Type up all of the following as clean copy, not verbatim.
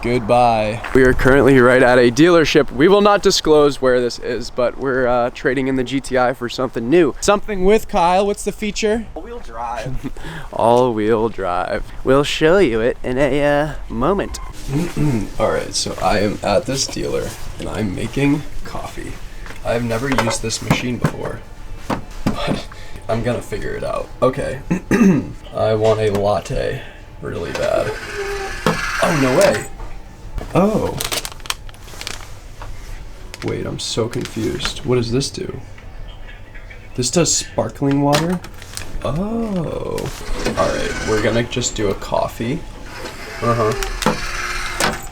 Goodbye. We are currently right at a dealership. We will not disclose where this is, but we're trading in the GTI for something new. Something with Kyle. What's the feature? All-wheel drive. All-wheel drive. We'll show you it in a moment. All right, so I am at this dealer and I'm making coffee. I've never used this machine before, but I'm gonna figure it out. Okay, I want a latte really bad. Oh, no way. Oh. Wait, I'm so confused. What does this do? This does sparkling water? Oh. All right, we're gonna just do a coffee.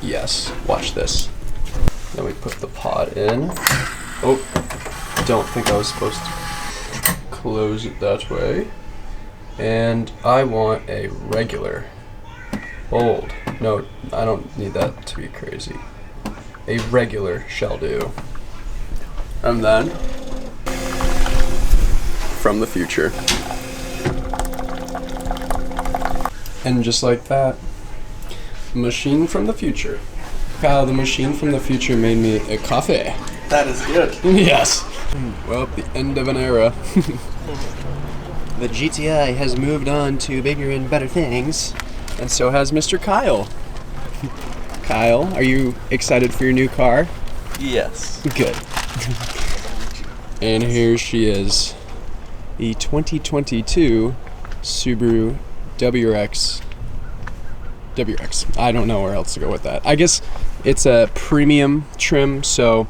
Yes, watch this. Then we put the pod in. Oh, don't think I was supposed to close it that way. And I want a regular. Bold. No, I don't need that to be crazy. A regular shall do. And then, from the future. And just like that, machine from the future. Kyle, the machine from the future made me a coffee. That is good. Yes. Well, the end of an era. The GTI has moved on to bigger and better things. And so has Mr. Kyle. Kyle, are you excited for your new car? Yes. Good. And here she is. The 2022 Subaru WRX. I don't know where else to go with that. I guess it's a premium trim, so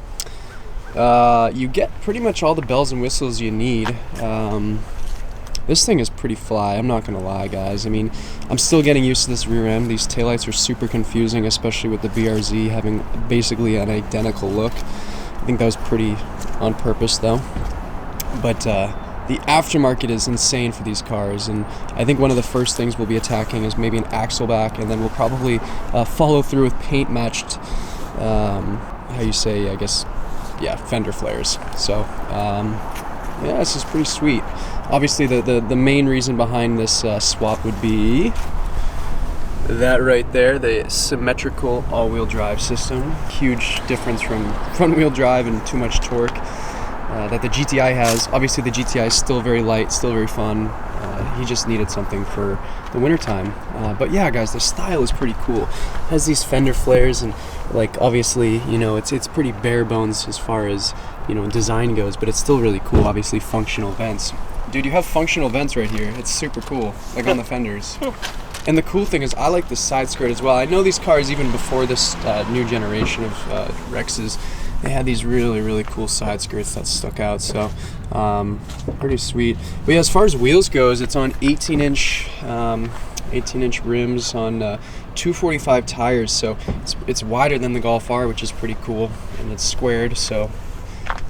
you get pretty much all the bells and whistles you need. This thing is pretty fly, I'm not gonna lie, guys. I mean, I'm still getting used to this rear end. These taillights are super confusing, especially with the BRZ having basically an identical look. I think that was pretty on purpose, though. But the aftermarket is insane for these cars, and I think one of the first things we'll be attacking is maybe an axle back, and then we'll probably follow through with paint-matched, fender flares. So, yeah, this is pretty sweet. Obviously, the main reason behind this swap would be that right there, the symmetrical all-wheel drive system. Huge difference from front-wheel drive and too much torque that the GTI has. Obviously, the GTI is still very light, still very fun. He just needed something for the wintertime. But yeah, guys, the style is pretty cool. It has these fender flares, and like obviously, you know, it's pretty bare bones as far as, you know, design goes, but it's still really cool. Obviously, functional vents. Dude, you have functional vents right here. It's super cool, like on the fenders. And the cool thing is, I like the side skirt as well. I know these cars, even before this new generation of Rexes, they had these really, really cool side skirts that stuck out. So, pretty sweet. But yeah, as far as wheels goes, it's on 18-inch rims on 245 tires. So it's wider than the Golf R, which is pretty cool, and it's squared. So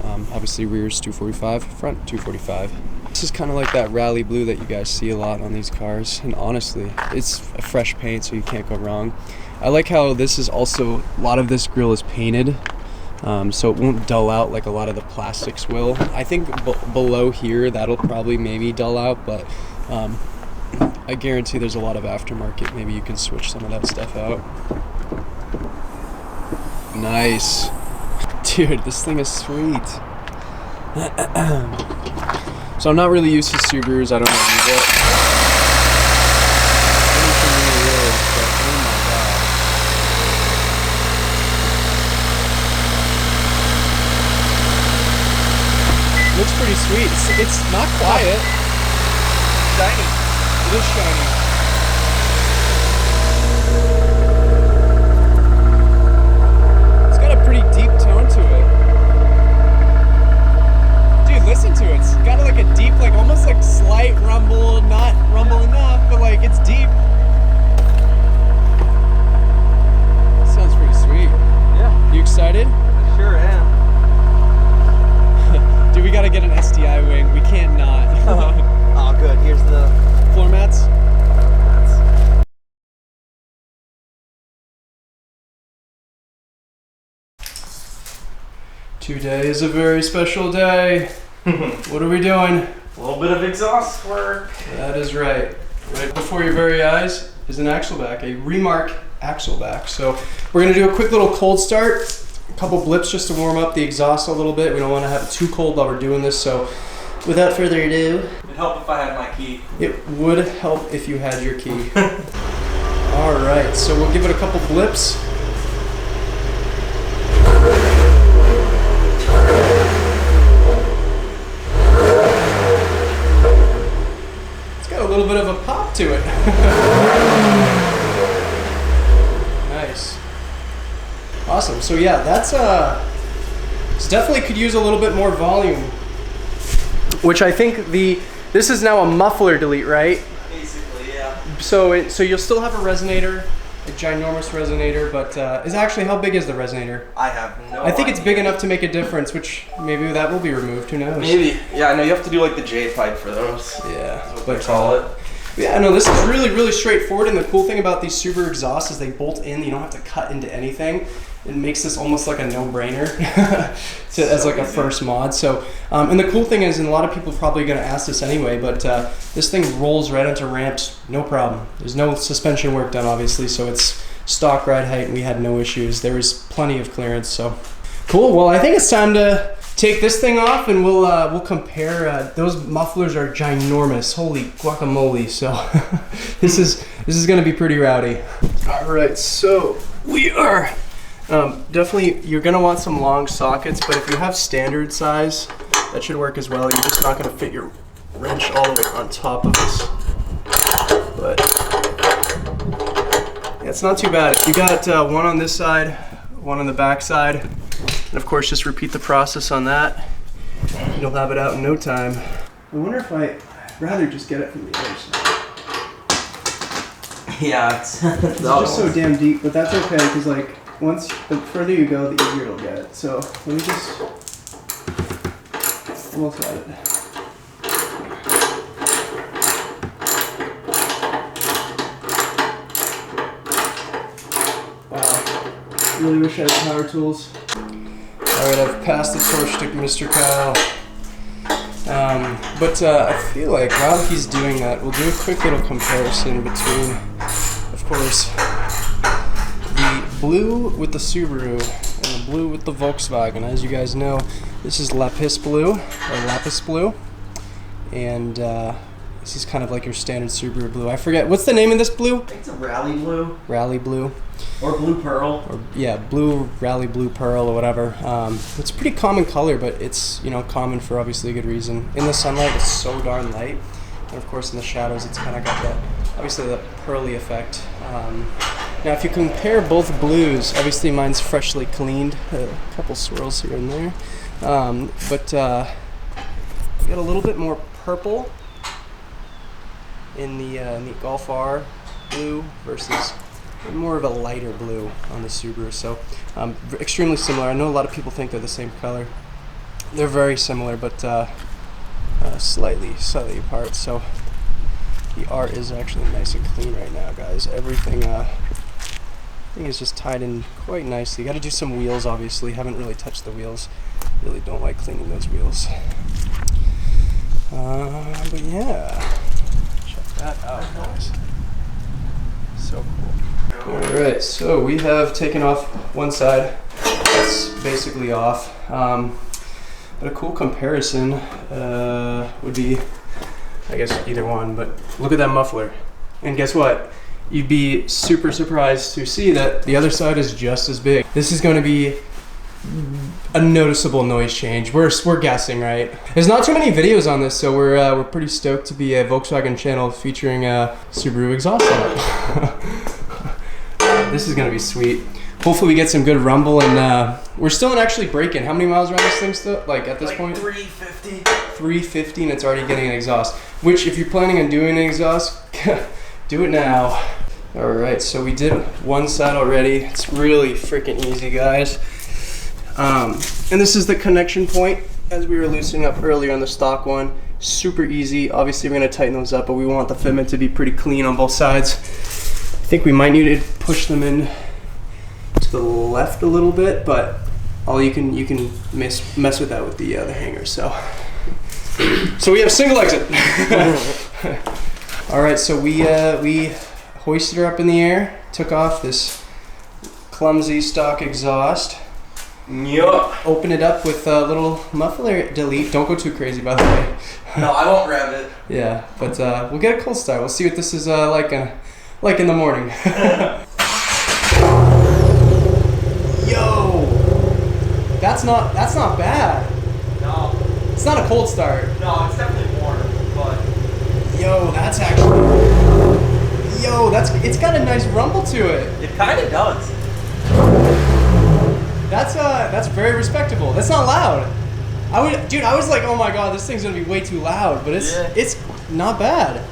obviously, rear's 245, front 245. This is kind of like that rally blue that you guys see a lot on these cars, and honestly, it's a fresh paint, so you can't go wrong. I like how this is also, a lot of this grille is painted, so it won't dull out like a lot of the plastics will. I think below here, that'll probably maybe dull out, but I guarantee there's a lot of aftermarket. Maybe you can switch some of that stuff out. Nice. Dude, this thing is sweet. So I'm not really used to Subarus. I don't know if you get anything really is, but oh my god. Looks pretty sweet. It's not quiet. Shiny. It is shiny. It's got a pretty deep tone to it. Listen to it. It's got like a deep, like almost like slight rumble, not rumble enough, but like it's deep. Sounds pretty sweet. Yeah. You excited? I sure am. Dude, we gotta get an STI wing. We can't not. Oh, good. Here's the floor mats. 2 is a very special day. What are we doing? A little bit of exhaust work. That is right. Right before your very eyes is an axle back, a Remark axle back. So we're gonna do a quick little cold start, a couple blips just to warm up the exhaust a little bit. We don't want to have it too cold while we're doing this. So without further ado, It'd help if I had my key. it would help if you had your key. All right, so we'll give it a couple blips. It's got a little bit of a pop to it. Nice. Awesome. So yeah, that's this definitely could use a little bit more volume. Which I think this is now a muffler delete, right? Basically, yeah. So you'll still have a resonator, a ginormous resonator, but is actually, how big is the resonator? I have no I think it's idea. big enough to make a difference, which maybe that will be removed, who knows? Maybe. Yeah, I know you have to do like the J pipe for those. Yeah, That's what but they call it. yeah, no, this is really straightforward, and the cool thing about these Subaru exhausts is they bolt in, you don't have to cut into anything. It makes this almost like a no-brainer as like a first mod. So, and the cool thing is, and a lot of people are probably going to ask this anyway, but this thing rolls right into ramps, no problem. There's no suspension work done, obviously, so it's stock ride height, and we had no issues. There was plenty of clearance, so cool. Well, I think it's time to take this thing off, and we'll compare. Those mufflers are ginormous. Holy guacamole! So this is going to be pretty rowdy. All right, so we are. Definitely, you're going to want some long sockets, but if you have standard size, that should work as well. You're just not going to fit your wrench all the way on top of this. But yeah, it's not too bad. If you got one on this side, one on the back side, and of course just repeat the process on that, you'll have it out in no time. I wonder if I'd rather just get it from the other side. Yeah, it's just so damn deep, but that's okay, because like, the further you go, the easier it'll get. So let me just almost at it. Wow, really wish I had power tools. All right, I've passed the torch stick, Mr. Kyle. But I feel like while he's doing that, we'll do a quick little comparison between, of course, the blue with the Subaru and the blue with the Volkswagen. As you guys know, this is lapis blue, and this is kind of like your standard Subaru blue. I forget, what's the name of this blue? I think it's a rally blue. Rally blue. Or blue pearl. Or yeah, blue, rally blue pearl or whatever. It's a pretty common color, but it's, you know, common for obviously a good reason. In the sunlight, it's so darn light, and of course in the shadows, it's kind of got that, obviously, that pearly effect. Now, if you compare both blues, obviously mine's freshly cleaned, a couple swirls here and there, but you got a little bit more purple in the Golf R blue versus more of a lighter blue on the Subaru. So extremely similar. I know a lot of people think they're the same color. They're very similar, but slightly apart. So the R is actually nice and clean right now, guys. Everything is just tied in quite nicely. Got to do some wheels, obviously. Haven't really touched the wheels. Really don't like cleaning those wheels. But yeah, check that out, guys. So cool. Alright, so we have taken off one side. That's basically off. But a cool comparison would be, I guess, either one, but look at that muffler. And guess what? You'd be super surprised to see that the other side is just as big. This is going to be a noticeable noise change. We're guessing, right? There's not too many videos on this, so we're pretty stoked to be a Volkswagen channel featuring a Subaru exhaust setup. This is gonna be sweet. Hopefully we get some good rumble, and we're still in actually break-in. How many miles are on this thing still? Like at this point? 350. 350, and it's already getting an exhaust. Which, if you're planning on doing an exhaust, do it now. All right, so we did one side already. It's really freaking easy, guys. And this is the connection point, as we were loosening up earlier on the stock one. Super easy. Obviously, we're gonna tighten those up, but we want the fitment to be pretty clean on both sides. I think we might need to push them in to the left a little bit, but you can mess with that with the hanger. So we have single exit. All right, so we hoisted her up in the air, took off this clumsy stock exhaust. Yup. Open it up with a little muffler delete. Don't go too crazy, by the way. No, I won't rev it. Yeah, but we'll get a cold start. We'll see what this is like in the morning. Yo, that's not bad. No. It's not a cold start. No, it's definitely warm, but. Yo, it's got a nice rumble to it. It kind of does. That's very respectable. That's not loud. I was like, oh my god, this thing's gonna be way too loud, but it's not bad.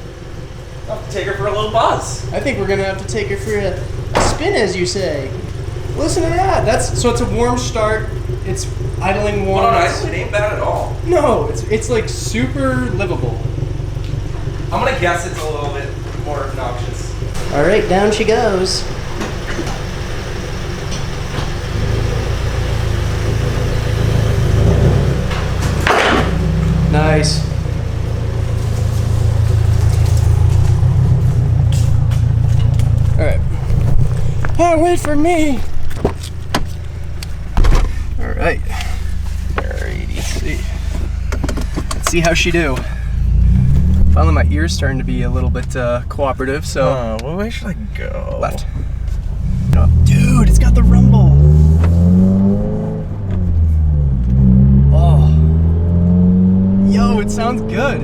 I'll have to take her for a little buzz. I think we're gonna have to take her for a spin, as you say. Listen to that. So it's a warm start. It's idling warm. No, it ain't bad at all. No, it's like super livable. I'm gonna guess it's a little bit more obnoxious. All right, down she goes. Nice. All right. Oh, wait for me. All right. Let's see how she do. Finally, my ear's starting to be a little bit cooperative, so. What way should I go? Left. Oh, dude, it's got the rumble. Oh. Yo, it sounds good.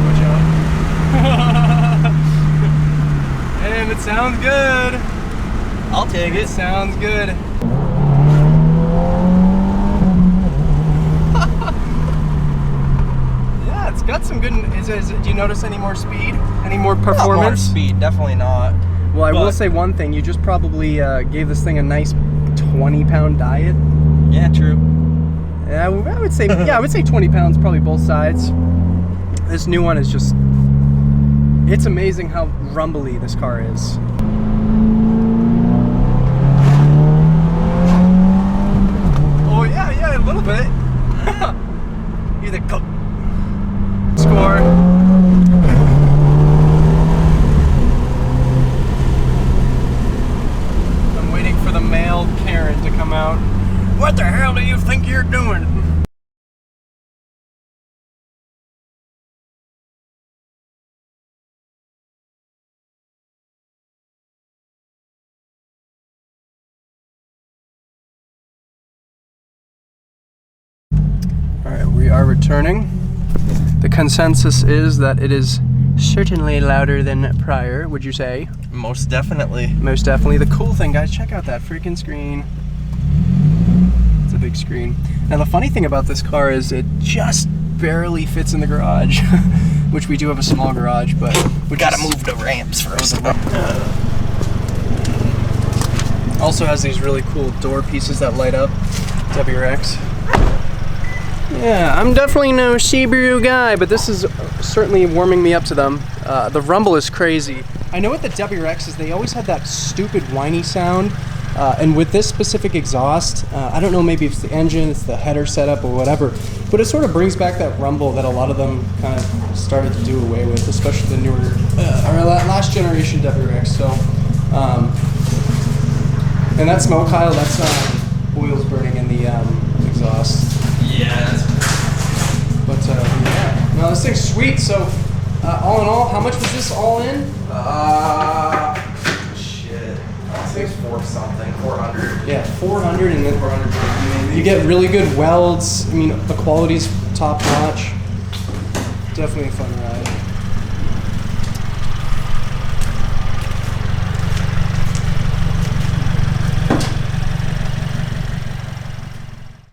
Watch out. Damn, it sounds good. I'll take it. Sounds good. Yeah, it's got some good. Do you notice any more speed? Any more performance? Not more speed, definitely not. Well, I will say one thing. You just probably gave this thing a nice 20-pound diet. Yeah, true. I would say, I would say 20 pounds, probably both sides. This new one is just. It's amazing how rumbly this car is. Yeah, a little bit. Either go. Score. I'm waiting for the male Karen to come out. What the hell do you think you're doing? Alright, we are returning. The consensus is that it is certainly louder than prior, would you say? Most definitely. Most definitely. The cool thing, guys, check out that freaking screen. It's a big screen. Now the funny thing about this car is it just barely fits in the garage, which we do have a small garage, but we Gotta move the ramps first. Also has these really cool door pieces that light up. WRX. Yeah, I'm definitely no Subaru guy, but this is certainly warming me up to them. The rumble is crazy. I know with the WRXs, they always had that stupid whiny sound, and with this specific exhaust, I don't know, maybe it's the engine, it's the header setup or whatever, but it sort of brings back that rumble that a lot of them kind of started to do away with, especially the newer, or last generation WRX. So, and that smoke, Kyle, that's oil's burning in the exhaust. Yeah, that's But yeah, no, this thing's sweet. So all in all, how much was this all in? shit. I think it's 400. Yeah, 400, and then 450 maybe. you get really good welds. I mean, the quality's top notch. Definitely a fun ride.